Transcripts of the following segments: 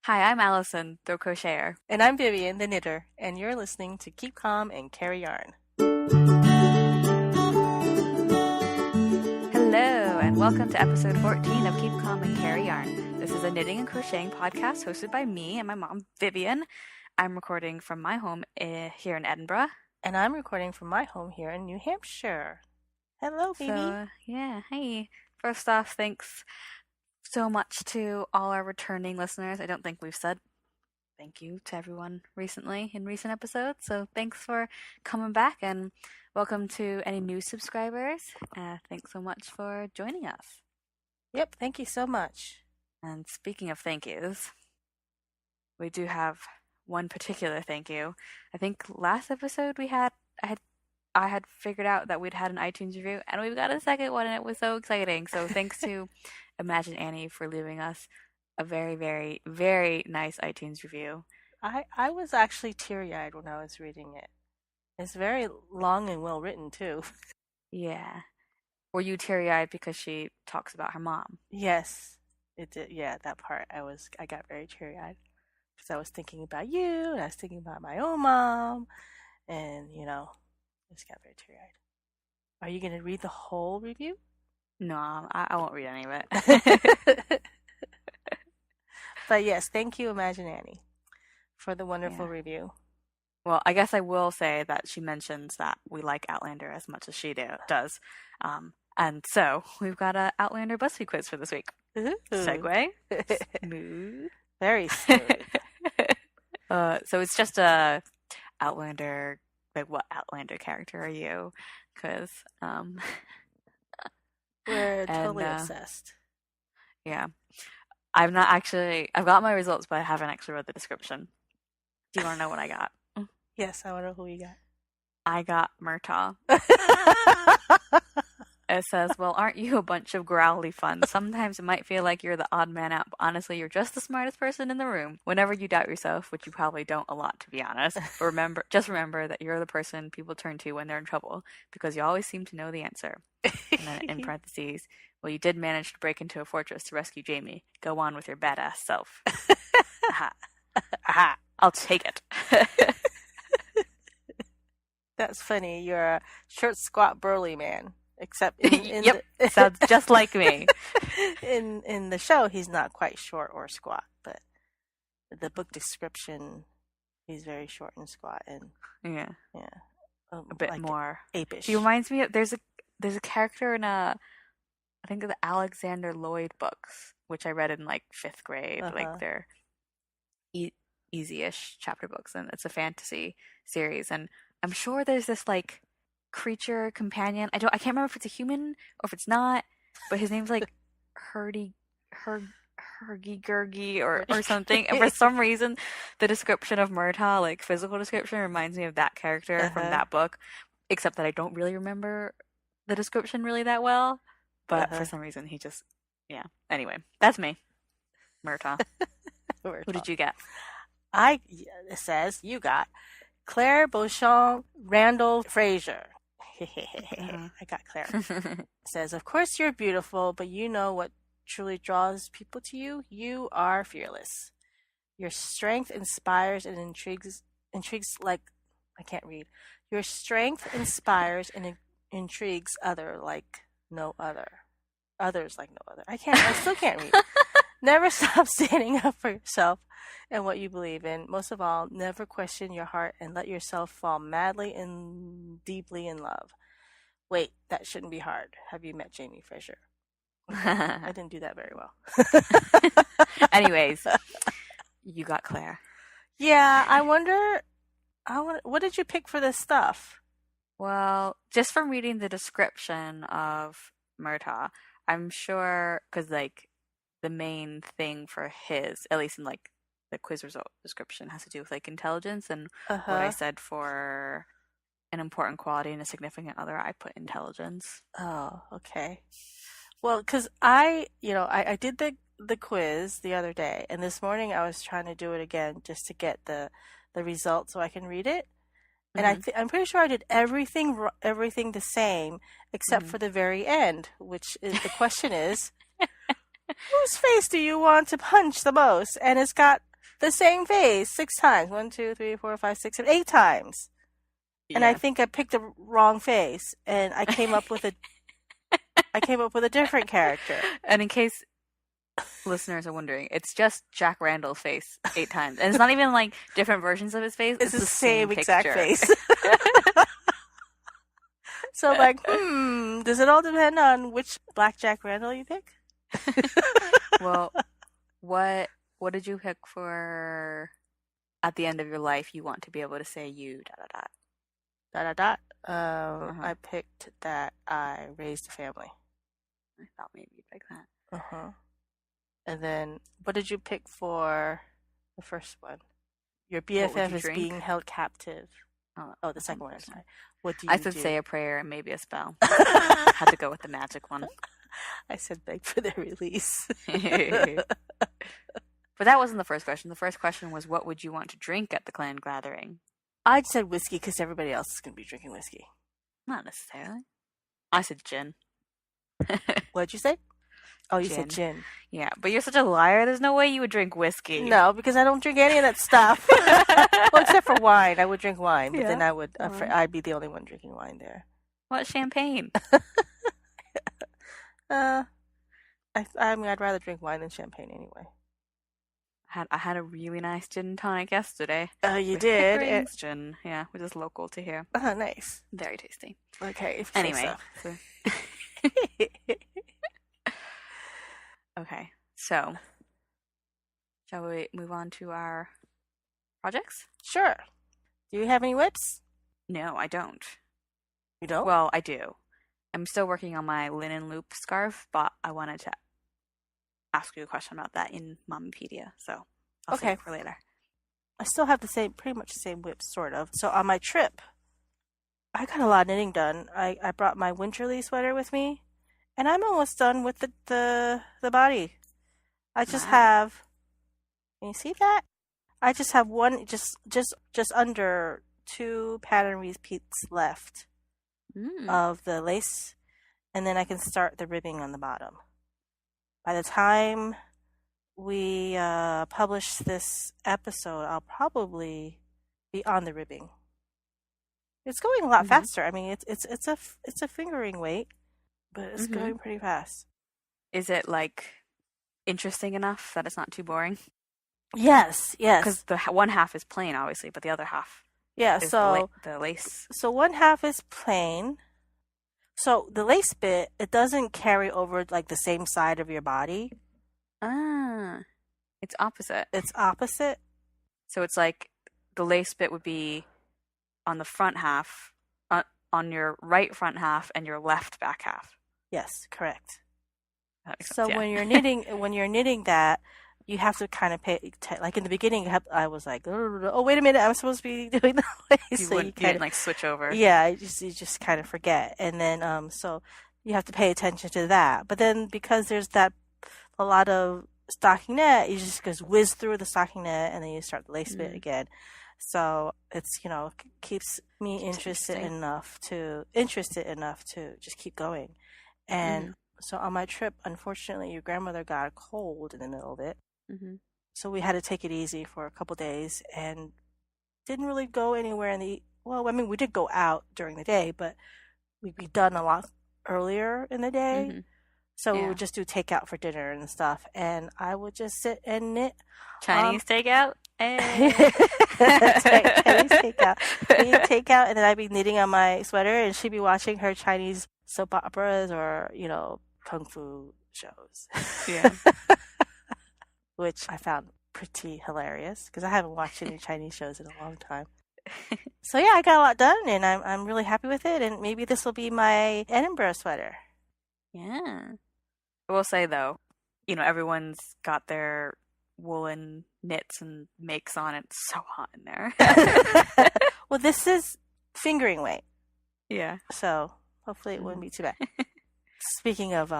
Hi, I'm Alyson, the crocheter. And I'm Vivian, the knitter, and you're listening to Keep Calm and Carry Yarn. Hello, and welcome to episode 14 of Keep Calm and Carry Yarn. This is a knitting and crocheting podcast hosted by me and my mom, Vivian. I'm recording from my home here in Edinburgh. And I'm recording from my home here in New Hampshire. Hello, baby. Hey. First off, thanks so much to all our returning listeners. I don't think we've said thank you to everyone recently in recent episodes. So thanks for coming back and welcome to any new subscribers. Thanks so much for joining us. Yep, thank you so much. And speaking of thank yous, we do have one particular thank you. I think last episode I had figured out that we'd had an iTunes review, and we've got a second one, and it was so exciting. So thanks to Imagine Annie for leaving us a very, very, very nice iTunes review. I was actually teary-eyed when I was reading it. It's very long and well written, too. Yeah. Were you teary-eyed because she talks about her mom? Yes, it did. Yeah, that part. I got very teary-eyed because I was thinking about you, and I was thinking about my own mom, and, I just got very teary-eyed. Are you going to read the whole review? No, I won't read any of it. But yes, thank you, Imagine Annie, for the wonderful review. Well, I guess I will say that she mentions that we like Outlander as much as she does. And so we've got a Outlander BuzzFeed quiz for this week. Ooh. Segue. Smooth. Very smooth. So it's just a Outlander, like what Outlander character are you? Because we're totally obsessed. Yeah. I've got my results, but I haven't actually read the description. Do you want to know what I got? Yes, I want to know who you got. I got Murtaugh. It says, well, aren't you a bunch of growly fun? Sometimes it might feel like you're the odd man out, but honestly, you're just the smartest person in the room. Whenever you doubt yourself, which you probably don't a lot, to be honest, but remember that you're the person people turn to when they're in trouble, because you always seem to know the answer. And then in parentheses, well, you did manage to break into a fortress to rescue Jamie. Go on with your badass self. Aha. Aha. I'll take it. That's funny. You're a short, squat, burly man. Except yep, sounds just like me. In the show, he's not quite short or squat, but the book description, he's very short and squat, and a bit like more apish. He reminds me of there's a character in I think the Alexander Lloyd books, which I read in like 5th grade. Like they're easy-ish chapter books, and it's a fantasy series, and I'm sure there's this like creature companion. I can't remember if it's a human or if it's not, but his name's like Hergy Gurgy or something. And for some reason, the description of Murtaugh, like physical description, reminds me of that character from that book. Except that I don't really remember the description really that well. But for some reason, he just Anyway, that's me, Murtaugh. Who did you get? It says you got Claire Beauchamp Randall Fraser. I got Claire. It says, of course you're beautiful, but you know what truly draws people to you? You are fearless. Your strength inspires and intrigues like, I can't read. Your strength inspires and intrigues others like no other. I still can't read. Never stop standing up for yourself and what you believe in. Most of all, never question your heart and let yourself fall madly and deeply in love. Wait, that shouldn't be hard. Have you met Jamie Fisher? I didn't do that very well. Anyways, you got Claire. Yeah, I wonder, what did you pick for this stuff? Well, just from reading the description of Murtaugh, I'm sure, because like the main thing for his, at least in like the quiz result description, has to do with like intelligence, and what I said for an important quality in a significant other, I put intelligence. Oh, okay. Well, because I did the quiz the other day, and this morning I was trying to do it again just to get the result so I can read it. And I'm pretty sure I did everything the same except for the very end, which is the question is, whose face do you want to punch the most? And it's got the same face 6 times. 1, 2, 3, 4, 5, 6, 7, 8 times. Yeah. And I think I picked the wrong face, and I came up with a different character. And in case listeners are wondering, it's just Jack Randall's face 8 times. And it's not even like different versions of his face. It's the same exact picture. face. So I'm like, does it all depend on which Black Jack Randall you pick? Well, what did you pick for at the end of your life you want to be able to say you ... I picked that I raised a family. I thought maybe you'd pick that. And then, what did you pick for the first one? Your BFF is being held captive. Oh, the second one. Sorry. What do you I said do? say a prayer and maybe a spell. Had to go with the magic one. I said beg for their release. But that wasn't the first question. The first question was, what would you want to drink at the clan gathering? I said whiskey because everybody else is going to be drinking whiskey. Not necessarily. I said gin. What'd you say? Oh, you Gin. said gin. Yeah, but you're such a liar. There's no way you would drink whiskey. No, because I don't drink any of that stuff. Well, except for wine. I would drink wine, but then I'd be the only one drinking wine there. What champagne? I mean, I'd rather drink wine than champagne anyway. I had a really nice gin and tonic yesterday. Oh, you with did? Pickering's gin, yeah, which is local to here. Oh, nice. Very tasty. Okay. If you Anyway, say so. Okay, so shall we move on to our projects? Sure. Do you have any whips? No, I don't. You don't? Well, I do. I'm still working on my linen loop scarf, but I wanted to ask you a question about that in Momopedia, so I'll save it for later. I still have pretty much the same whips, sort of. So on my trip, I got a lot of knitting done. I brought my Winterly sweater with me, and I'm almost done with the body. I just have. Can you see that? I just have one, just under 2 pattern repeats left of the lace, and then I can start the ribbing on the bottom. By the time we publish this episode, I'll probably be on the ribbing. It's going a lot faster. I mean, it's a fingering weight, but it's going pretty fast. Is it like interesting enough that it's not too boring? Yes. Because the one half is plain, obviously, but the other half is the lace. So one half is plain. So the lace bit, it doesn't carry over like the same side of your body. Ah, it's opposite. It's opposite. So it's like the lace bit would be on the front half, on your right front half, and your left back half. Yes, correct. That makes sense, So yeah. when you're knitting that, you have to kind of like in the beginning. I was like, oh wait a minute, I'm supposed to be doing the lace. You didn't like switch over. Yeah, you just kind of forget, and then so you have to pay attention to that. But then because there's a lot of stockinette, you just whiz through the stockinette, and then you start the lace bit again. So it's keeps me interested enough to just keep going. And so on my trip, unfortunately, your grandmother got a cold in the middle of it. So we had to take it easy for a couple days and didn't really go anywhere well, I mean, we did go out during the day, but we'd be done a lot earlier in the day. So we would just do takeout for dinner and stuff. And I would just sit and knit. Chinese takeout? That's right, Chinese takeout. We'd takeout, and then I'd be knitting on my sweater, and she'd be watching her Chinese soap operas or, kung fu shows. Yeah. Which I found pretty hilarious because I haven't watched any Chinese shows in a long time. So yeah, I got a lot done, and I'm really happy with it. And maybe this will be my Edinburgh sweater. Yeah. I will say though, everyone's got their woolen knits and makes on. It's so hot in there. Well, this is fingering weight. Yeah. So hopefully it wouldn't be too bad. Speaking of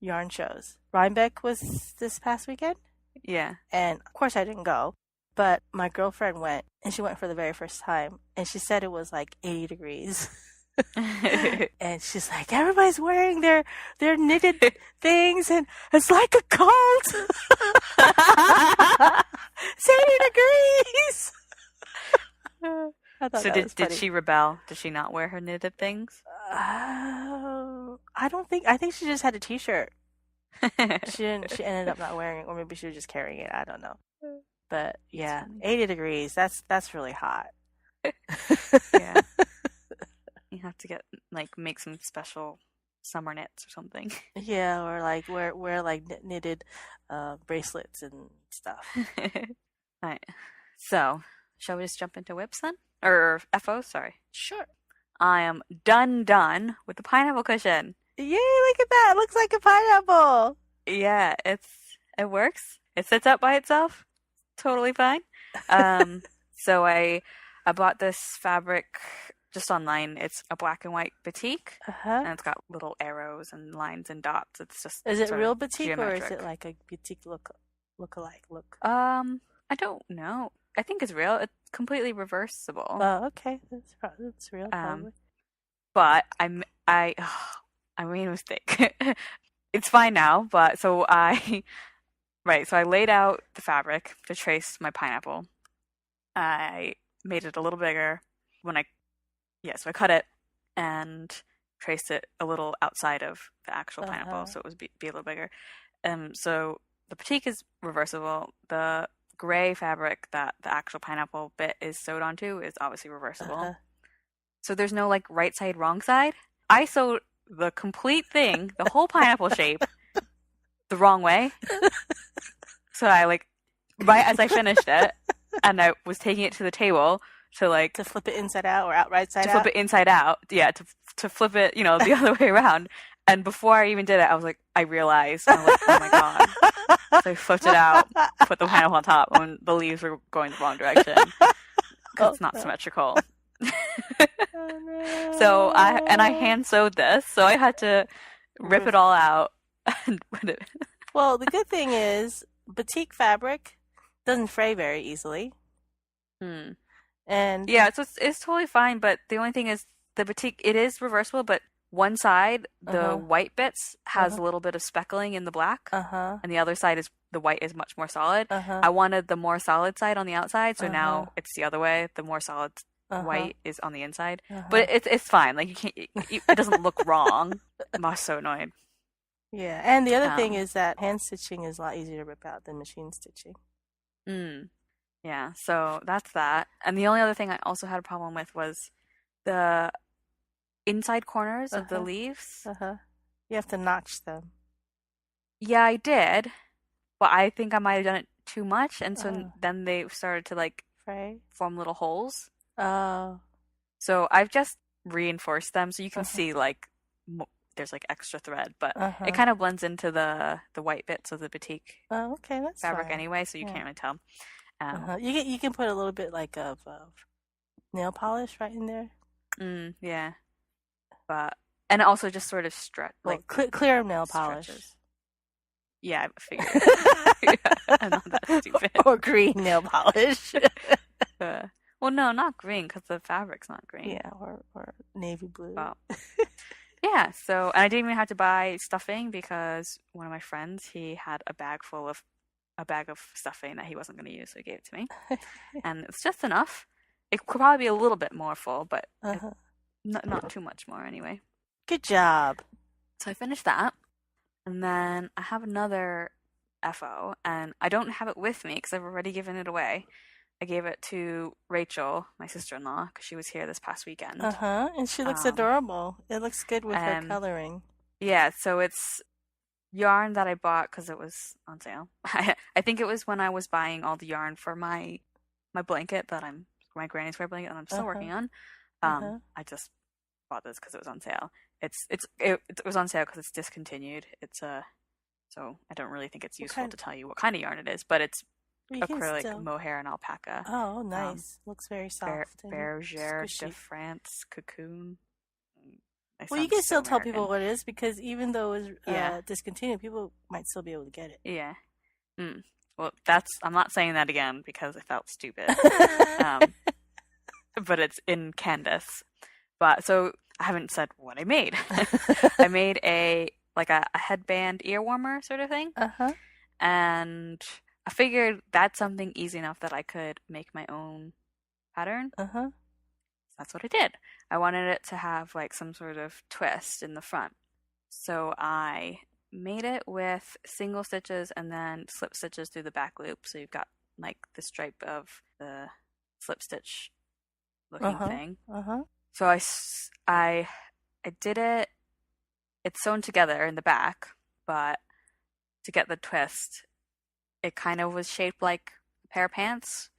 yarn shows, Rhinebeck was this past weekend. Yeah. And of course I didn't go, but my girlfriend went, and she went for the very first time, and she said it was like 80 degrees. And she's like, everybody's wearing their knitted things, and it's like a cold. It's I thought So that was did funny. she rebel? Did she not wear her knitted things? I think she just had a T-shirt. She didn't. She ended up not wearing it, or maybe she was just carrying it. I don't know. But That's yeah, funny. 80 degrees. That's really hot. Yeah. You have to make some special summer knits or something. Yeah, or like wear like knitted bracelets and stuff. Alright. So, shall we just jump into whips then? Or FO, sorry. Sure. I am done with the pineapple cushion. Yay, look at that. It looks like a pineapple. Yeah, it works. It sits up by itself. Totally fine. So I bought this fabric just online. It's a black and white batik, Uh-huh. and it's got little arrows and lines and dots. It's just Is it sort real of batik or is geometric. it like a batik look-alike look? I don't know. I think it's real. It's completely reversible. Oh, okay. That's real, Um, probably. but I made a mistake. It's fine now, but so right, so I laid out the fabric to trace my pineapple. I made it a little bigger when so I cut it and traced it a little outside of the actual pineapple, Uh-huh. so it was be a little bigger. So the batik is reversible. The gray fabric that the actual pineapple bit is sewed onto is obviously reversible. Uh-huh. So there's no like right side, wrong side. I sewed the complete thing, the whole pineapple shape, the wrong way. So I right as I finished it, and I was taking it to the table To flip it inside out or right side to out? flip it inside out. Yeah, to flip it, the other way around. And before I even did it, I realized, I was like, oh my god. So I flipped it out, put the pineapple on top, when the leaves were going the wrong direction because it's not symmetrical. Oh, no. So I hand sewed this, so I had to rip it all out and put it. Well, the good thing is batik fabric doesn't fray very easily. Hmm. And Yeah, so it's totally fine, but the only thing is the batik, it is reversible, but one side, the Uh-huh. white bits, has Uh-huh. a little bit of speckling in the black, Uh-huh. and the other side is the white is much more solid. Uh-huh. I wanted the more solid side on the outside, so Uh-huh. now it's the other way. The more solid Uh-huh. white is on the inside, Uh-huh. but it's fine. Like you can't, it doesn't look wrong. I was so annoyed. Yeah, and the other thing Um, is that hand stitching is a lot easier to rip out than machine stitching. Yeah, so that's that. And the only other thing I also had a problem with was the inside corners of the Uh-huh. leaves. Uh-huh. You have to notch them. Yeah, I did, but I think I might have done it too much, and so Uh, then they started to Fray? form little holes. Oh. So I've just reinforced them so you can Uh-huh. see there's extra thread, but Uh-huh. it kind of blends into the white bits of the batik Oh, okay, that's fabric fine. anyway, so you Yeah. can't really tell. Uh-huh. You can put a little bit like of nail polish right in there. Yeah, but and also just sort of stretch Well, clear nail polish. stretches. Yeah, I figured. I'm not that stupid. Or green nail polish. Well, no, not green because the fabric's not green. Yeah, or navy blue. Well, yeah. So, and I didn't even have to buy stuffing because one of my friends, he had a bag of stuffing that he wasn't going to use, so he gave it to me, and it's just enough. It could probably be a little bit more full, but Uh-huh. not too much more anyway. Good job. So I finished that, and then I have another FO, and I don't have it with me because I've already given it away. I gave it to Rachel, my sister-in-law, because she was here this past weekend. Uh-huh. And she looks Um, adorable. It looks good with her and coloring. Yeah, so it's yarn that I bought because it was on sale. I think it was when I was buying all the yarn for my blanket my granny's wear blanket that I'm still working on. Uh-huh. I just bought this because it was on sale. It was on sale because it's discontinued. So I don't really think it's useful to tell you what kind of yarn it is, but it's You can acrylic, still- mohair, and alpaca. Oh, nice. Looks very soft. and Bergère de squishy. France cocoon. I Well, you sound can so still tell American. people what it is because even though it's Yeah. discontinued, people might still be able to get it. Yeah. Well, I'm not saying that again because I felt stupid. But it's in Candace. But so I haven't said what I made. I made a headband ear warmer sort of thing. Uh-huh. And I figured that's something easy enough that I could make my own pattern. Uh-huh. That's what I did. I wanted it to have like some sort of twist in the front. So I made it with single stitches and then slip stitches through the back loop. So you've got like the stripe of the slip stitch looking Uh-huh. thing. Uh-huh. So I did it. It's sewn together in the back, but to get the twist, it kind of was shaped like a pair of pants.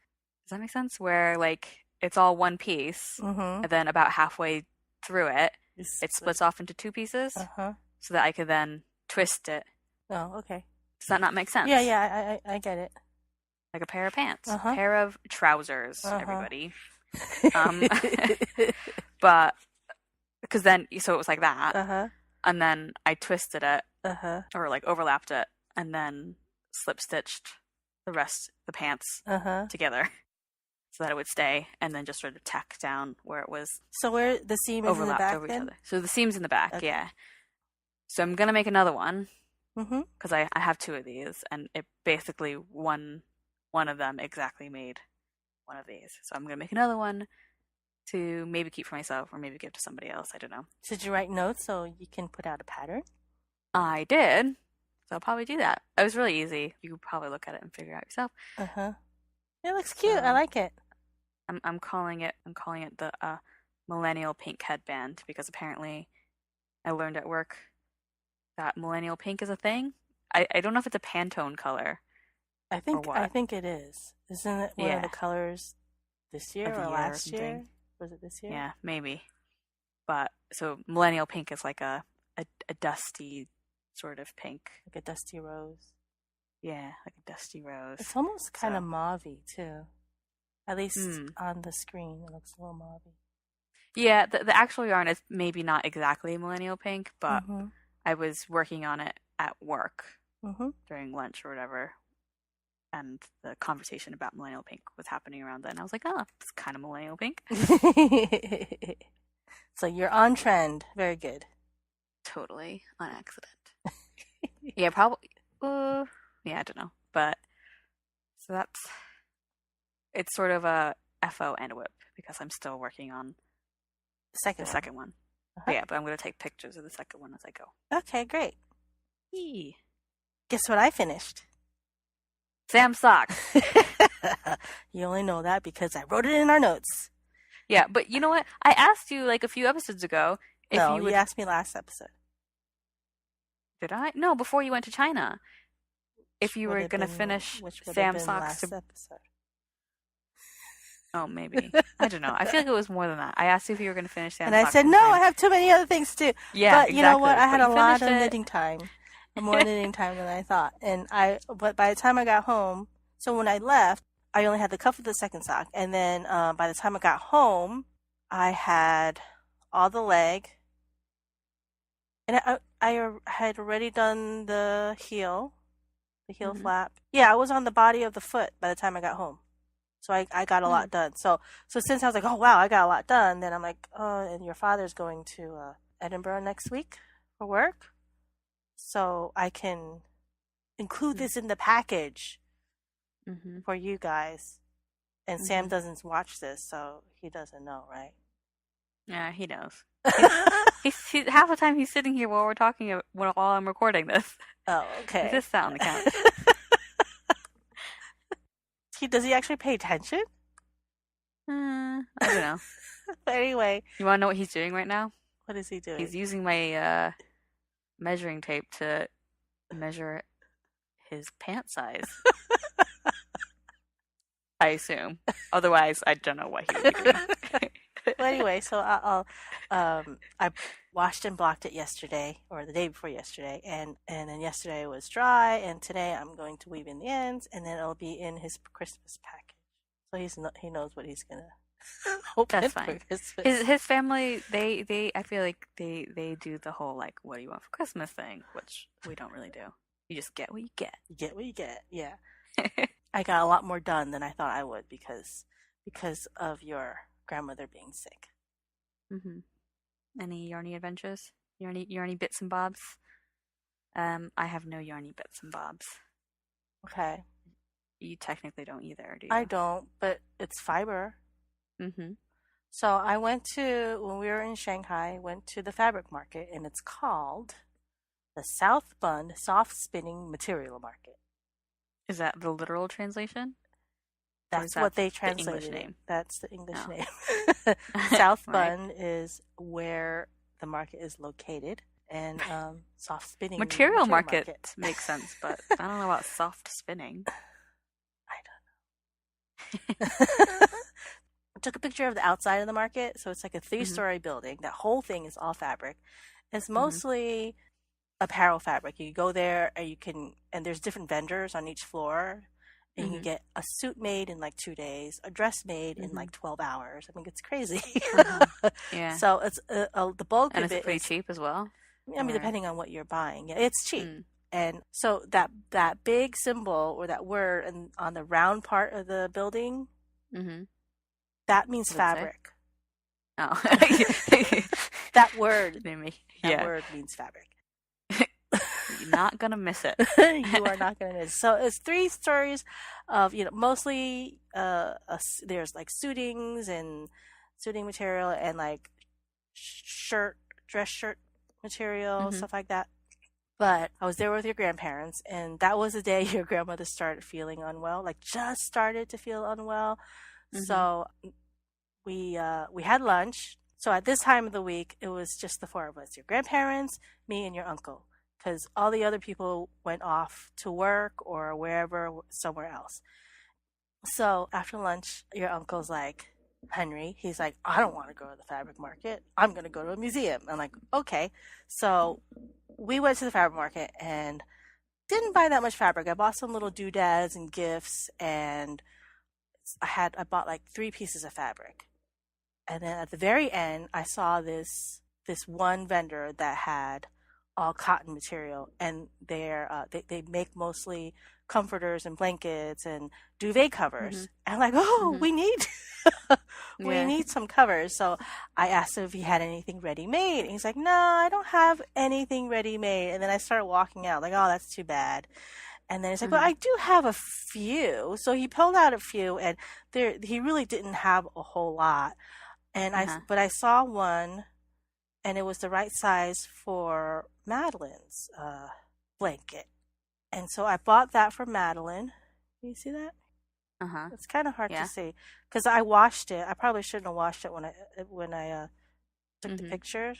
Does that make sense? Where like it's all one piece, Mm-hmm. and then about halfway through it, It's it splits off into two pieces, uh-huh. so that I could then twist it. Oh, okay. Does that not make sense? Yeah, yeah, I get it. Like a pair of pants, a Uh-huh. pair of trousers, Uh-huh. everybody. Um, but because then, so it was like that, Uh-huh. and then I twisted it Uh-huh. or like overlapped it, and then slip stitched the pants Uh-huh. together so that it would stay, and then just sort of tack down where it was So where the seam is in the overlapped back over each then? other. So the seam's in the back, Okay. yeah. So I'm gonna make another one Mm-hmm. because I have two of these, and it basically one of them exactly made one of these. So I'm gonna make another one to maybe keep for myself or maybe give to somebody else. I don't know. Did you write notes so you can put out a pattern? I did, so I'll probably do that. It was really easy. You could probably look at it and figure it out yourself. Uh-huh. It looks cute. I So like it. I'm calling it the millennial pink headband because apparently I learned at work that millennial pink is a thing. I don't know if it's a Pantone color I or think what. it is. Isn't it one of the Yeah, colors this year of the or year or last year? something. Was it this year? Yeah, maybe. But so millennial pink is like a dusty sort of pink. Like a dusty rose. Yeah, like a dusty rose. It's almost kind of So, mauvey too. At least hmm. on the screen, it looks a little mauvey. Yeah, the actual yarn is maybe not exactly millennial pink, but Mm-hmm. I was working on it at work Mm-hmm. during lunch or whatever, and the conversation about millennial pink was happening around then. I was like, oh, it's kind of millennial pink. So you're on trend. Very good. Totally on accident. Yeah, probably. Yeah, I don't know, but so it's sort of a FO and a whip because I'm still working on The the second one. second one. Uh-huh. But yeah, but I'm gonna take pictures of the second one as I go. Okay, great. Yee. Guess what I finished? Sam socks. You only know that because I wrote it in our notes. Yeah, but you know what? I asked you like a few episodes ago if No, you you would. asked me last episode. Did I? No, before you went to China. If you Would were have gonna been finish which would have Sam been socks last to. episode. Oh, maybe. I don't know. I feel like it was more than that. I asked you if you were gonna finish Sam And I socks said, in no, time. I have too many other things to do. Yeah, But you know what? exactly. I had But a you lot of finished it. knitting time. More knitting time than I thought. But by the time I got home, so when I left, I only had the cuff of the second sock. And then by the time I got home, I had all the leg. And I had already done the heel Mhm. flap. Yeah, I was on the body of the foot by the time I got home. So I got a Hmm. lot done. So since I was like, oh wow, I got a lot done, then I'm like, oh, and your father's going to Edinburgh next week for work, so I can include this in the package Mhm. for you guys. And Sam Mhm. doesn't watch this, so he doesn't know, right? Yeah, he knows. He half the time he's sitting here while we're talking while I'm recording this. Oh, He okay. just sat on the couch. Does he actually pay attention? I don't know. But anyway, You want to know what he's doing right now? what is he doing? He's using my measuring tape to measure his pant size. I assume. Otherwise, I don't know what he would be doing. Well, anyway, so I washed and blocked it yesterday or the day before yesterday, and then yesterday it was dry, and today I'm going to weave in the ends, and then it'll be in his Christmas package. So he knows what he's gonna open That's for fine. Christmas. His family they I feel like they do the whole like what do you want for Christmas thing, which we don't really do. You just get what you get. You get what you get. Yeah, I got a lot more done than I thought I would because of your grandmother being sick. Mhm. Any yarny adventures? Yarny bits and bobs? I have no yarny bits and bobs. Okay, You technically don't either, do I you? don't, but it's fiber. Mm-hmm. So I went to, when we were in Shanghai, went to the fabric market, and it's called the South Bund Soft Spinning Material Market. Is that the literal translation? Or is That's that what they the English translated it. name? That's the English Oh. name. South Right. Bund is where the market is located, and soft spinning means Material material market market. makes sense, but I don't know about soft spinning. I I took a picture of the outside of the market. So it's like a Hmm. three-story building. That whole thing is all fabric. It's Hmm. mostly apparel fabric. You go there and you can, and there's different vendors on each floor. And you can Hmm. get a suit made in like 2 days, a dress made in Hmm. like 12 hours. I mean, it's crazy. Uh-huh. Yeah. So it's the bulk And of is it it pretty is, cheap as well? I mean, Or depending on what you're buying, yeah, it's cheap. mm. And so that big symbol or that word and on the round part of the building, Hmm. that means What does it say? fabric. Oh. That word, that Yeah. word means fabric. You're not gonna miss it. You are not going to miss. So it's three stories of, mostly there's like suitings and suiting material and like dress shirt material, Hmm. stuff like that. But I was there with your grandparents, and that was the day your grandmother started feeling unwell, like just started to feel unwell. Hmm. So we had lunch. So at this time of the week, it was just the four of us: your grandparents, me, and your uncle, because all the other people went off to work or wherever, somewhere else. So after lunch, your uncle's like, Henry, he's like, I don't want to go to the fabric market. I'm going to go to a museum. I'm like, okay. So we went to the fabric market and didn't buy that much fabric. I bought some little doodads and gifts, and I bought like 3 pieces of fabric. And then at the very end, I saw this one vendor that had all cotton material, and they make mostly comforters and blankets and duvet Hmm. covers. And I'm like, oh, Hmm. we need we Yeah. need some covers. So I asked him if he had anything ready made, and he's like, no, I don't have anything ready made. And then I started walking out, like, oh, that's too bad. And then he's like, well, Hmm. I do have a few. So he pulled out a few, and he really didn't have a whole lot. Uh-huh. But I saw one, and it was the right size for Madeline's blanket. And so I bought that for Madeline. Do you see that? Uh-huh. It's kind of hard to Yeah. see because I washed it. I probably shouldn't have washed it when I took the Hmm. pictures.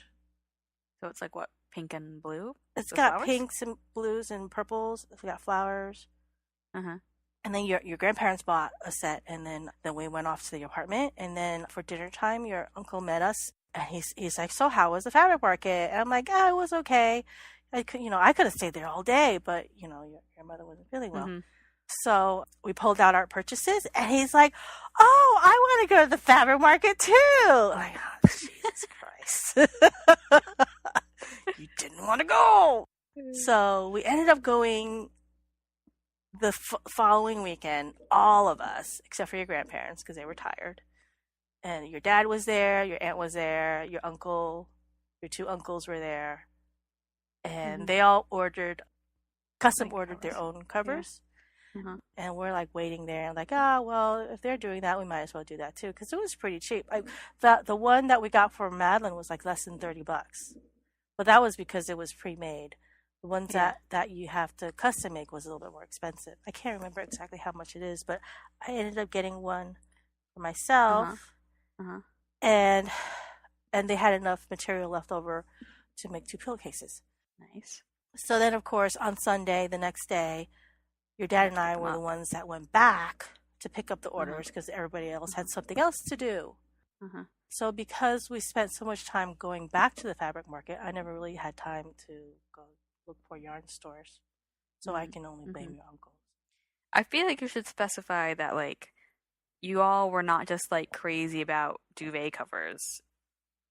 So it's like what, pink and blue It's with got flowers? pinks and blues and purples. It's got flowers. Uh-huh. And then your grandparents bought a set, and then we went off to the apartment. And then for dinner time, your uncle met us, and he's like, "So how was the fabric market?" And I'm like, "Ah, it was okay. I could have stayed there all day, but your mother wasn't feeling well." Hmm. So we pulled out our purchases, and he's like, "Oh, I want to go to the fabric market too." I'm like, oh, Jesus Christ, you didn't want to go. So we ended up going the following weekend, all of us, except for your grandparents, because they were tired. And your dad was there, your aunt was there, your uncle, your 2 uncles were there, and Hmm. they all custom Like ordered their covers. own Yeah. covers. Uh-huh. And we're like waiting there, and like, ah, well, if they're doing that, we might as well do that too, because it was pretty cheap. Like the one that we got for Madeline was like less than $30, but that was because it was pre-made. The ones Yeah. that you have to custom make was a little bit more expensive. I can't remember exactly how much it is, but I ended up getting one for Uh-huh. myself, Uh-huh. and they had enough material left over to make 2 pillowcases. Nice. So then, of course, on Sunday, the next day, your You dad had and to pick I them were the up. ones that went back to pick up the Uh-huh. orders because everybody else Uh-huh. had something else to do. Uh-huh. So because we spent so much time going back to the fabric market, I never really had time to go look for yarn stores. So I can only blame Mm-hmm. your uncle. I feel like you should specify that, like, you all were not just like crazy about duvet covers.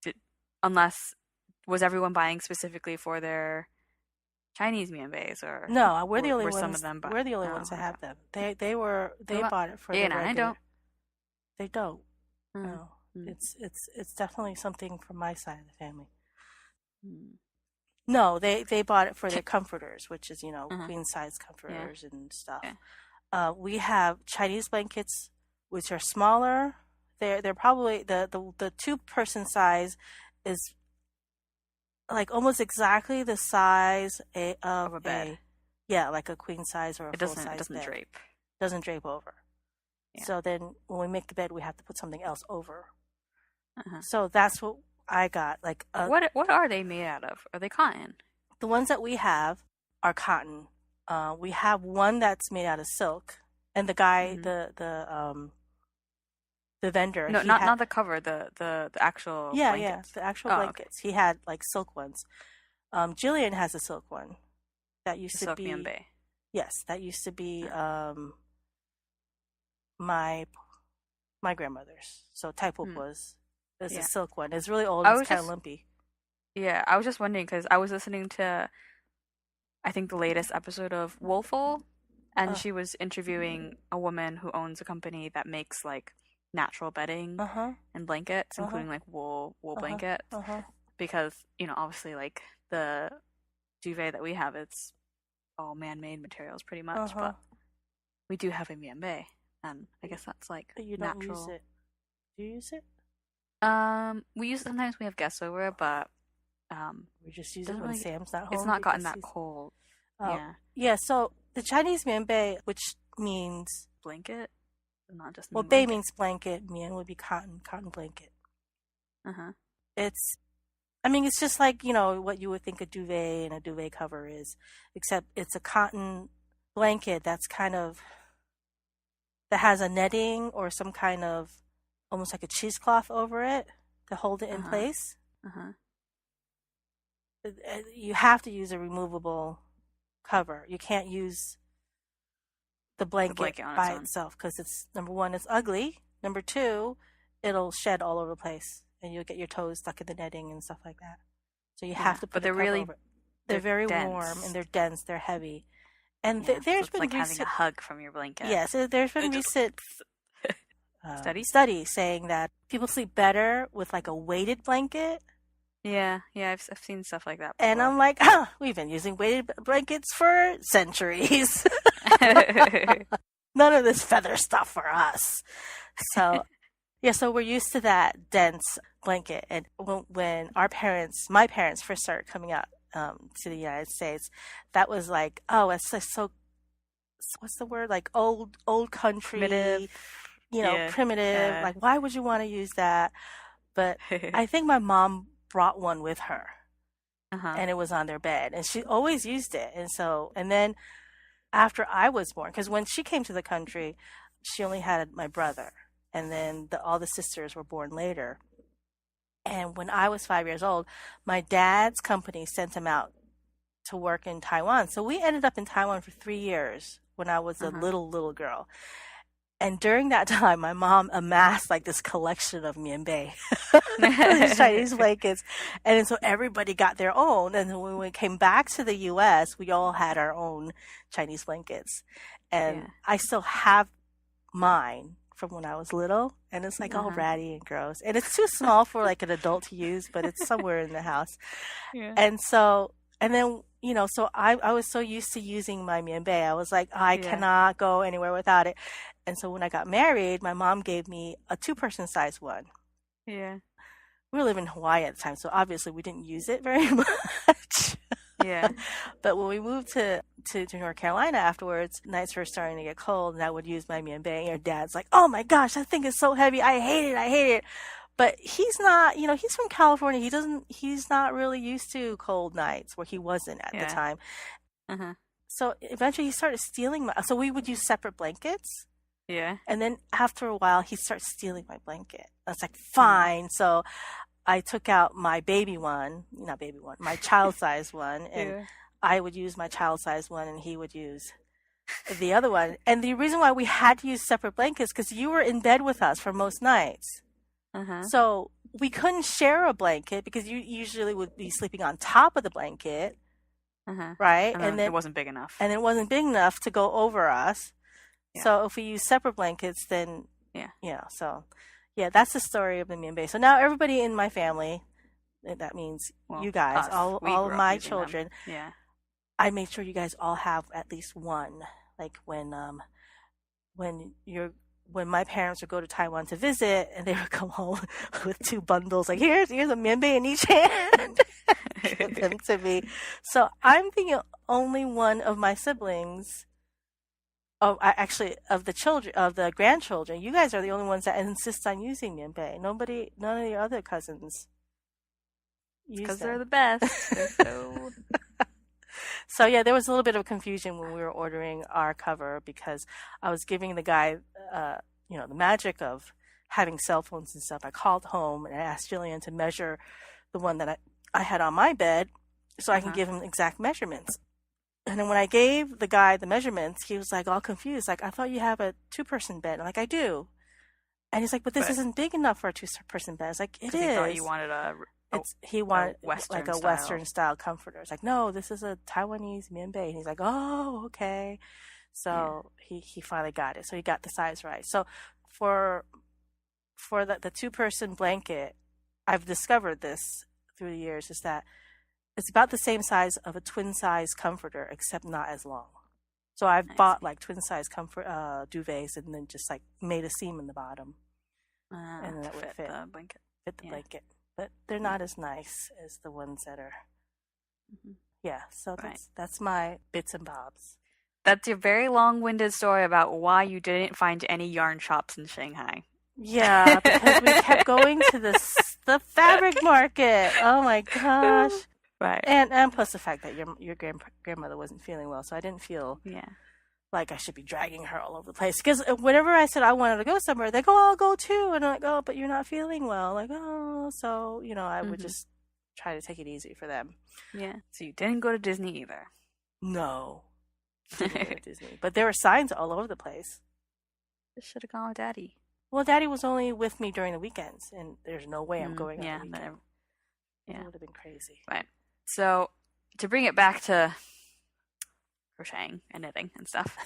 Did, unless was everyone buying specifically for their Chinese mianbeis, No, or were some of them we're the only oh, ones that okay. have them. They Well, bought it for yeah, their no, I regular. don't. They don't. Mm. No. Mm. It's definitely something from my side of the family. Mm. No, they bought it for their comforters, which is, Uh-huh. queen size Yeah. comforters and stuff. Yeah. We have Chinese blankets, which are smaller. They're probably the two-person size is like almost exactly the size of Of a bed. a yeah, like a queen size or a It full doesn't. It size doesn't bed. drape. Doesn't drape over. Yeah. So then when we make the bed, we have to put something else over. Uh-huh. So that's what I got. Like What are they made out of? Are they cotton? the ones that we have are cotton. We have one that's made out of silk, and the guy, Mm-hmm. the vendor, No, he not had not the cover. The actual yeah, blankets. the actual Oh, okay. blankets. He had like silk ones. Jillian has a silk one that The used to silk be Bay. yes, that used to be Yeah. my my grandmother's. So Taipuk Hmm. was is a Yeah. silk one. It's really old. I It's was kind of just lumpy. yeah. I was just wondering because I was listening to I think the latest episode of Woeful, and Uh she was interviewing a woman who owns a company that makes like natural bedding huh. and blankets, Uh huh. including like wool Uh huh. blankets, Uh huh. because obviously like the duvet that we have, it's all man-made materials pretty Uh much, huh. but we do have a mianbei, and I guess that's like But you don't use natural. it. Do you use it? We use sometimes we have guests over, but We just use it doesn't when really. Sam's not It's home not gotten because that he's. cold. Oh, Yeah, yeah. So the Chinese mianbei, which means blanket, not just well, mean bei blanket. means blanket. Mian would be cotton blanket. Uh huh. It's. I mean, it's just like what you would think a duvet and a duvet cover is, except it's a cotton blanket that's kind of that has a netting or some kind of almost like a cheesecloth over it to hold it Uh in huh. place. Uh huh. You have to use a removable cover. You can't use the The blanket blanket on its by own. itself because it's number one, it's ugly. Number two, it'll shed all over the place and you'll get your toes stuck in the netting and stuff like that. So you Yeah, have to but put a they're cover really over it. They're very warm and dense. they're dense. They're heavy. And Yeah, so there's it's been like having a recent, hug from your blanket. yes, there's been It just recent studies. studies saying that people sleep better with like a weighted blanket. Yeah, yeah, I've seen stuff like that And before. I'm like, we've been using weighted blankets for centuries. None of this feather stuff for us. So, yeah, so we're used to that dense blanket. And when my parents first started coming out to the United States, that was like, oh, it's like so, what's the word? Like old Primitive. country, Yeah. primitive. Like, why would you want to use that? But I think my mom brought one with her Uh-huh. and it was on their bed and she always used it. And then after I was born, because when she came to the country, she only had my brother, and then all the sisters were born later. And when I was 5 years old, my dad's company sent him out to work in Taiwan. So we ended up in Taiwan for 3 years when I was a Uh-huh. little girl. And during that time, my mom amassed like this collection of mianbei, these Chinese blankets. And then so everybody got their own. And then when we came back to the US, we all had our own Chinese blankets. And Yeah. I still have mine from when I was little. And it's like all Uh-huh. ratty and gross. And it's too small for like an adult to use, but it's somewhere in the house. Yeah. And so, and then, so I was so used to using my mianbei. I was like, I Yeah. cannot go anywhere without it. And so when I got married, my mom gave me a two-person size one. Yeah. We were living in Hawaii at the time, so obviously we didn't use it very much. Yeah. But when we moved to North Carolina afterwards, nights were starting to get cold, and I would use my mianbei. And your dad's like, "Oh my gosh, that thing is so heavy. I hate it. I hate it." But he's not, he's from California. He's not really used to cold nights where he wasn't at the Yeah. time. Uh-huh. So eventually he started stealing so we would use separate blankets. Yeah. And then after a while, he starts stealing my blanket. I was like, fine. So I took out my baby one, not baby one, my child size one, and Yeah. I would use my child size one, and he would use the other one. And the reason why we had to use separate blankets because you were in bed with us for most nights, Uh-huh. so we couldn't share a blanket because you usually would be sleeping on top of the blanket, Uh-huh. right? And then it wasn't big enough. and it wasn't big enough to go over us. Yeah. So if we use separate blankets, then Yeah. so yeah, that's the story of the mianbei. So now everybody in my family, that means Well, you guys, us. all We all grew of up my using them. children, Yeah. I made sure you guys all have at least one. Like when when my parents would go to Taiwan to visit, and they would come home with 2 bundles, like here's a mianbei in each hand, give them to me. So I'm the only one of my siblings. Oh, actually, of the grandchildren, you guys are the only ones that insist on using mianbei. None of your other cousins use Because them. they're the best. They're so... So yeah, there was a little bit of confusion when we were ordering our cover, because I was giving the guy, the magic of having cell phones and stuff. I called home and I asked Jillian to measure the one that I had on my bed so I can give him exact measurements. And then when I gave the guy the measurements, he was like all confused. Like, I thought you have a 2-person bed. I'm like, I do. And he's like, but this isn't big enough for a 2-person bed. I was like, it is. He thought you wanted he wanted Western like a style. Western style comforter. It's like, no, this is a Taiwanese mianbei. And he's like, oh, okay. So he finally got it. So he got the size right. So for the 2-person blanket, I've discovered this through the years, is that it's about the same size of a twin size comforter, except not as long. So I've bought like twin size comfort duvets, and then just like made a seam in the bottom, and then that would fit the blanket. Fit the blanket. But they're not as nice as the ones that are. Yeah, so that's my bits and bobs. That's your very long-winded story about why you didn't find any yarn shops in Shanghai. Yeah, because we kept going to the fabric market. Oh my gosh! Right, and plus the fact that your grandmother wasn't feeling well, so I didn't feel like I should be dragging her all over the place. Because whenever I said I wanted to go somewhere, they go, oh, I'll go too. And I'm like, oh, but you're not feeling well. Like, oh, so, I would just try to take it easy for them. Yeah. So you didn't go to Disney either? No. Didn't go to Disney. But there were signs all over the place. Just should have gone with Daddy. Well, Daddy was only with me during the weekends, and there's no way I'm going on the weekend. It would have been crazy. Right. So, to bring it back to crocheting and knitting and stuff,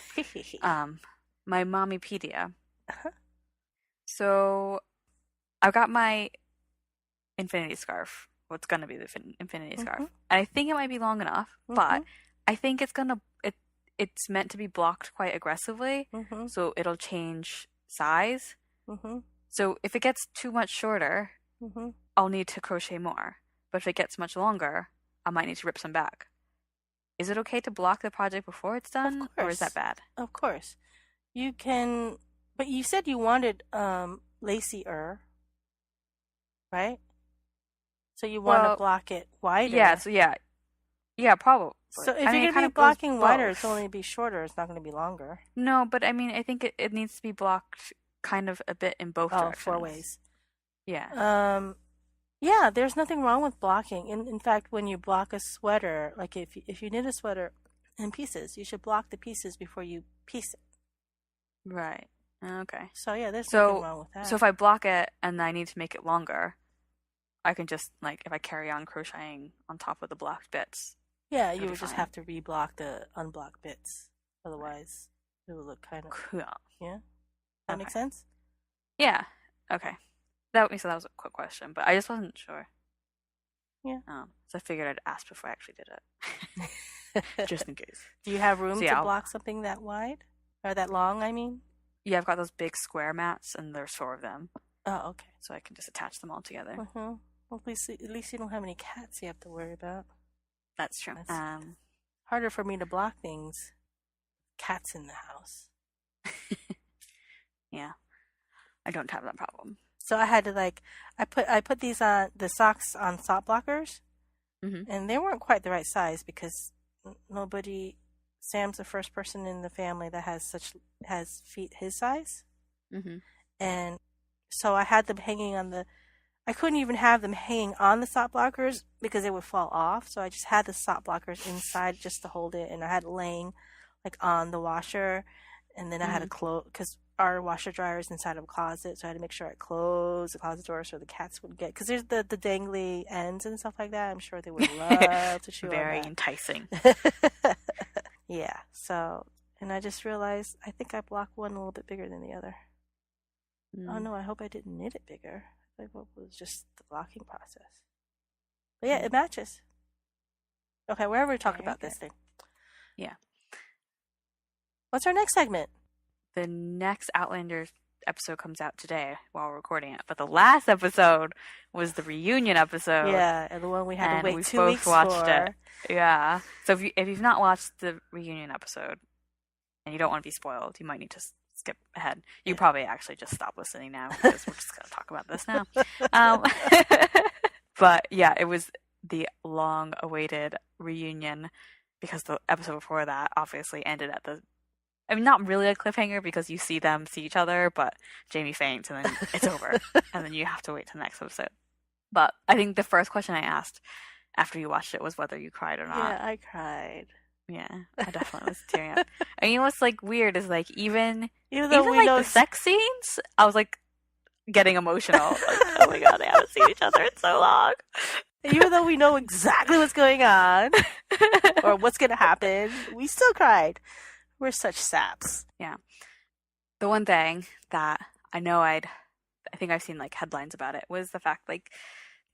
my Mommypedia. So, I've got my infinity scarf. What's going to be the infinity scarf. And I think it might be long enough, but I think it's meant to be blocked quite aggressively, so it'll change size. So if it gets too much shorter, I'll need to crochet more. But if it gets much longer, I might need to rip some back. Is it okay to block the project before it's done, or is that bad? Of course. You can, but you said you wanted lacier, right? So you want to block it wider. Yeah, probably. So if you're going to be blocking wider, it's only be shorter. It's not going to be longer. No, but I mean, I think it needs to be blocked kind of a bit in both directions. 4 ways. Yeah. Yeah, there's nothing wrong with blocking. In fact, when you block a sweater, like if you knit a sweater in pieces, you should block the pieces before you piece it. Right. Okay. So yeah, there's nothing wrong with that. So if I block it and I need to make it longer, I can just, like, if I carry on crocheting on top of the blocked bits. Yeah, you would just have to reblock the unblocked bits. Otherwise, it would look kind of cool. Yeah? That makes sense? Yeah. Okay. That was a quick question, but I just wasn't sure. Yeah. So I figured I'd ask before I actually did it. Just in case. Do you have room to block something that wide? Or that long, I mean? Yeah, I've got those big square mats, and there's 4 of them. Oh, okay. So I can just attach them all together. Well, at least you don't have any cats you have to worry about. That's true. That's harder for me to block things. Cats in the house. Yeah. I don't have that problem. So I had to I put these on the socks on sock blockers, and they weren't quite the right size because Sam's the first person in the family that has feet his size, and so I had them hanging on I couldn't even have them hanging on the sock blockers because they would fall off. So I just had the sock blockers inside just to hold it, and I had it laying like on the washer, and then I had to close because our washer dryer is inside of a closet, so I had to make sure I closed the closet door so the cats wouldn't get, because there's the dangly ends and stuff like that. I'm sure they would love to chew on that. Very enticing. Yeah. So, and I just realized I think I blocked one a little bit bigger than the other. Oh no, I hope I didn't knit it bigger. Like, what was just the blocking process? But yeah, it matches. Okay, we're ever talking about this thing. Yeah. What's our next segment? The next Outlander episode comes out today while we're recording it. But the last episode was the reunion episode. Yeah, and the one we had to wait we 2 both weeks watched for. it. Yeah. So if you've not watched the reunion episode and you don't want to be spoiled, you might need to skip ahead. You probably actually just stop listening now because we're just going to talk about this now. But yeah, it was the long-awaited reunion because the episode before that obviously ended at not really a cliffhanger because you see them see each other, but Jamie faints and then it's over. And then you have to wait till the next episode. But I think the first question I asked after you watched it was whether you cried or not. Yeah, I cried. Yeah, I definitely was tearing up. I mean, what's like weird is like even though we like know the sex scenes, I was like getting emotional. Like, oh my god, they haven't seen each other in so long. Even though we know exactly what's going on or what's going to happen, we still cried. We're such saps. Yeah. The one thing that I know I think I've seen like headlines about it was the fact like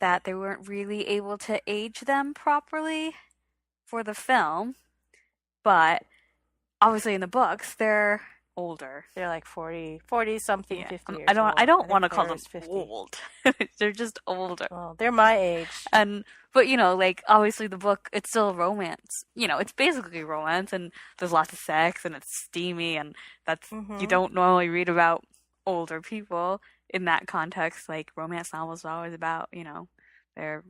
that they weren't really able to age them properly for the film, but obviously in the books they're older. They're like 40 something, Yeah. 50 years I don't old. want to call them 50. old. They're just older. Well, they're my age. But you know, like obviously the book, it's still romance. You know, it's basically romance, and there's lots of sex, and it's steamy, and that's you don't normally read about older people in that context. Like romance novels are always about, you know, their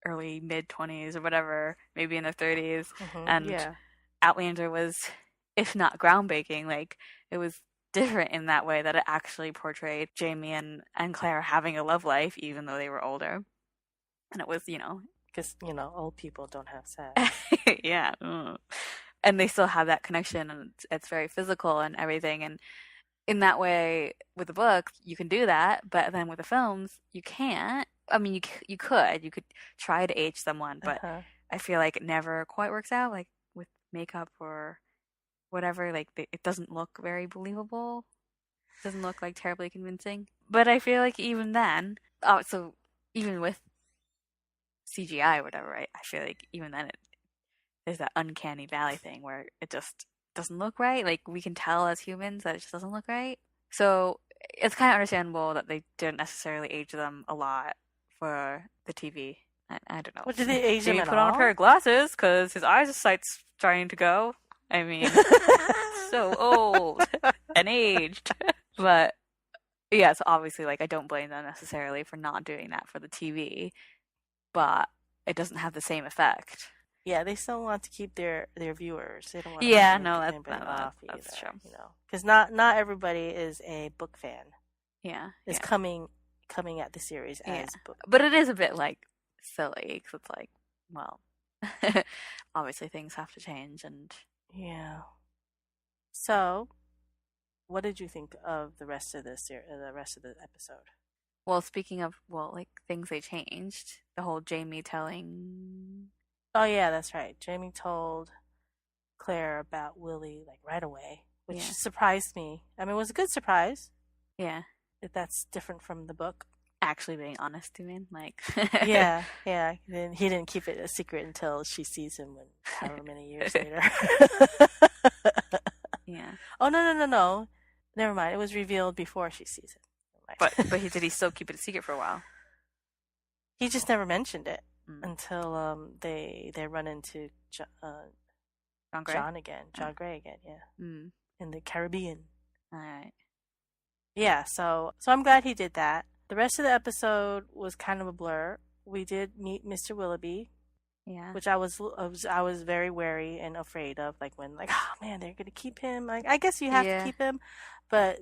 early mid-20s or whatever, maybe in their 30s, and Outlander was, if not groundbreaking, like it was different in that way that it actually portrayed Jamie and Claire having a love life even though they were older. And it was, you know, because, you know, old people don't have sex. Yeah. And they still have that connection, and it's very physical and everything. And in that way, with the book, you can do that, but then with the films, you can't. I mean, you could try to age someone, but I feel like it never quite works out, like with makeup or whatever. Like it doesn't look very believable. It doesn't look like terribly convincing. But I feel like even then, so even with CGI or whatever, right? I feel like even then there's that uncanny valley thing where it just doesn't look right. Like we can tell as humans that it just doesn't look right. So it's kind of understandable that they didn't necessarily age them a lot for the TV. I don't know. What, did they age him Maybe at put on a all? pair of glasses because his eyesight's starting to go. I mean, so old and aged. But yeah, so obviously, like I don't blame them necessarily for not doing that for the TV. But it doesn't have the same effect. Yeah, they still want to keep their viewers. They don't want to that's true. You know, because not everybody is a book fan. Yeah, is coming at the series as book. But it is a bit like silly because it's like, well, obviously things have to change, and yeah. So, what did you think of the rest of the episode? Well, speaking of, like things they changed, the whole Jamie telling. Oh yeah, that's right. Jamie told Claire about Willie like right away, which surprised me. I mean, it was a good surprise. Yeah, if that's different from the book. Actually, being honest, you mean like? yeah. Then he didn't keep it a secret until she sees him however many years later. Yeah. Oh no. Never mind. It was revealed before she sees him. But did he still keep it a secret for a while? He just never mentioned it until they run into John Gray? John Gray again. Yeah, in the Caribbean. All right. Yeah, so I'm glad he did that. The rest of the episode was kind of a blur. We did meet Mr. Willoughby. Yeah. Which I was very wary and afraid of, like when oh man, they're gonna keep him. Like I guess you have to keep him, but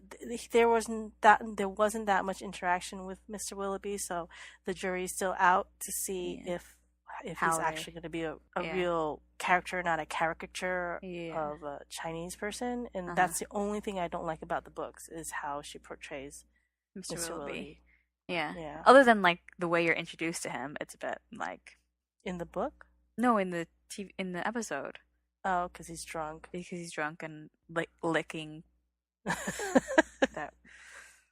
there wasn't that much interaction with Mr. Willoughby, so the jury's still out to see if he's actually going to be a real character, not a caricature of a Chinese person. And that's the only thing I don't like about the books is how she portrays Mr. Willoughby. Yeah. Other than like the way you're introduced to him, it's a bit like. In the book? No, in the episode. Oh, because he's drunk. Because he's drunk and like licking that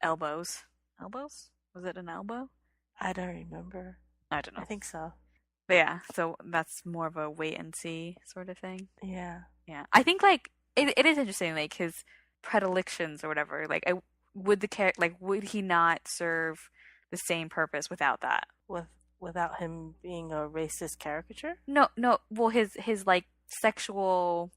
elbows. Elbows? Was it an elbow? I don't remember. I don't know. I think so. But yeah, so that's more of a wait and see sort of thing. Yeah. I think like it is interesting, like his predilections or whatever. Like would would he not serve the same purpose without that? Without him being a racist caricature? No, no. Well, his like sexual,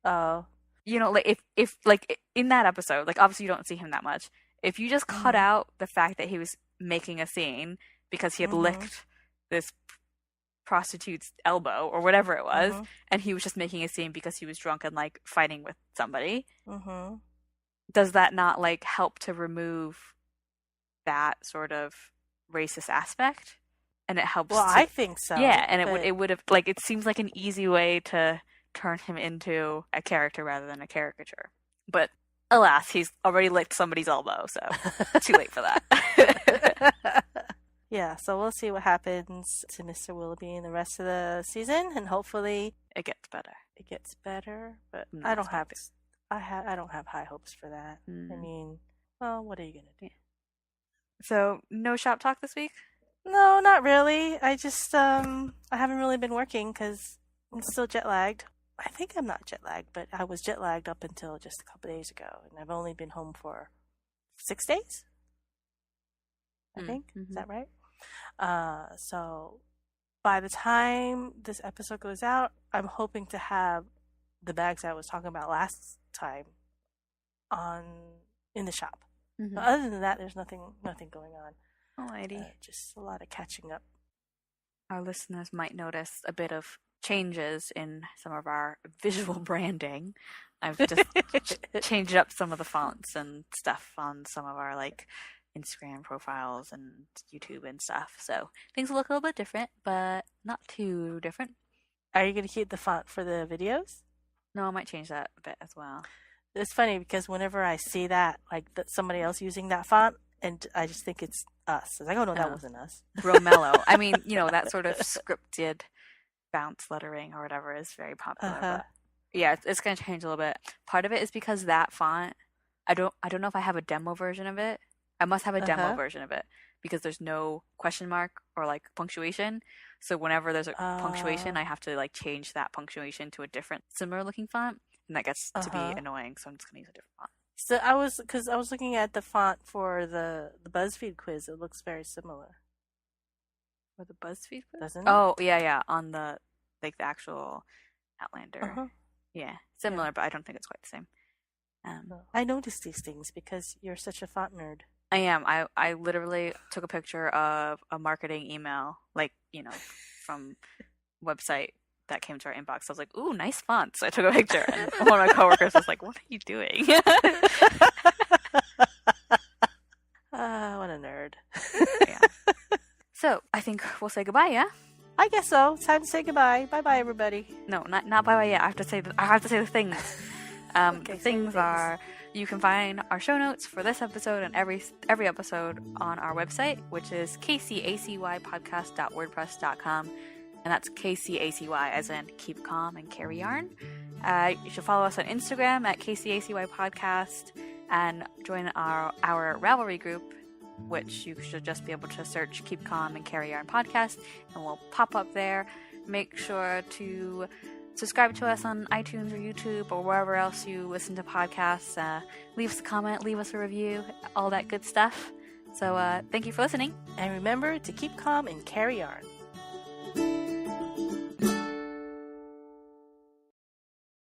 Oh. like if like in that episode, like obviously you don't see him that much. If you just cut out the fact that he was making a scene because he had licked this prostitute's elbow or whatever it was, and he was just making a scene because he was drunk and like fighting with somebody, does that not like help to remove that sort of racist aspect? And it helps. Well, I think so. Yeah, and it would have like it seems like an easy way to turn him into a character rather than a caricature. But alas, he's already licked somebody's elbow, so too late for that. Yeah, so we'll see what happens to Mr. Willoughby in the rest of the season, and hopefully it gets better. It gets better, but No, I don't have high hopes for that. I mean, well, what are you gonna do? So no shop talk this week? No, not really. I just I haven't really been working because I'm still jet lagged. I think I'm not jet lagged, but I was jet lagged up until just a couple days ago, and I've only been home for 6 days. I think. Is that right? So by the time this episode goes out, I'm hoping to have the bags I was talking about last time in the shop. But other than that, there's nothing going on. Alrighty. Just a lot of catching up. Our listeners might notice a bit of changes in some of our visual branding. I've just changed up some of the fonts and stuff on some of our like Instagram profiles and YouTube and stuff. So things will look a little bit different, but not too different. Are you going to keep the font for the videos? No, I might change that a bit as well. It's funny because whenever I see that, like somebody else using that font, and I just think it's us. It's like, oh no, that wasn't us. Real mellow. I mean, that sort of scripted bounce lettering or whatever is very popular. But yeah, it's going to change a little bit. Part of it is because that font, I don't know if I have a demo version of it. I must have a demo version of it because there's no question mark or like punctuation. So whenever there's a punctuation, I have to like change that punctuation to a different similar looking font, and that gets to be annoying. So I'm just going to use a different font. So I was looking at the font for the BuzzFeed quiz. It looks very similar. For the BuzzFeed quiz? Doesn't it? Oh, yeah, on the like the actual Outlander. Yeah, similar, but I don't think it's quite the same. I noticed these things because you're such a font nerd. I am. I literally took a picture of a marketing email, like, from website that came to our inbox. I was like, ooh, nice font. So I took a picture, and one of my coworkers was like, what are you doing? What a nerd. Yeah. So I think we'll say goodbye, yeah? I guess so. It's time to say goodbye. Bye-bye, everybody. No, not bye-bye yet. I have to say the things. Okay, the things are, you can find our show notes for this episode and every episode on our website, which is kcacypodcast.wordpress.com. And that's KCACY as in keep calm and carry yarn. You should follow us on Instagram at KCACY podcast and join our Ravelry group, which you should just be able to search Keep Calm and Carry Yarn podcast, and we'll pop up there. Make sure to subscribe to us on iTunes or YouTube or wherever else you listen to podcasts. Leave us a comment, leave us a review, all that good stuff. So thank you for listening. And remember to keep calm and carry yarn.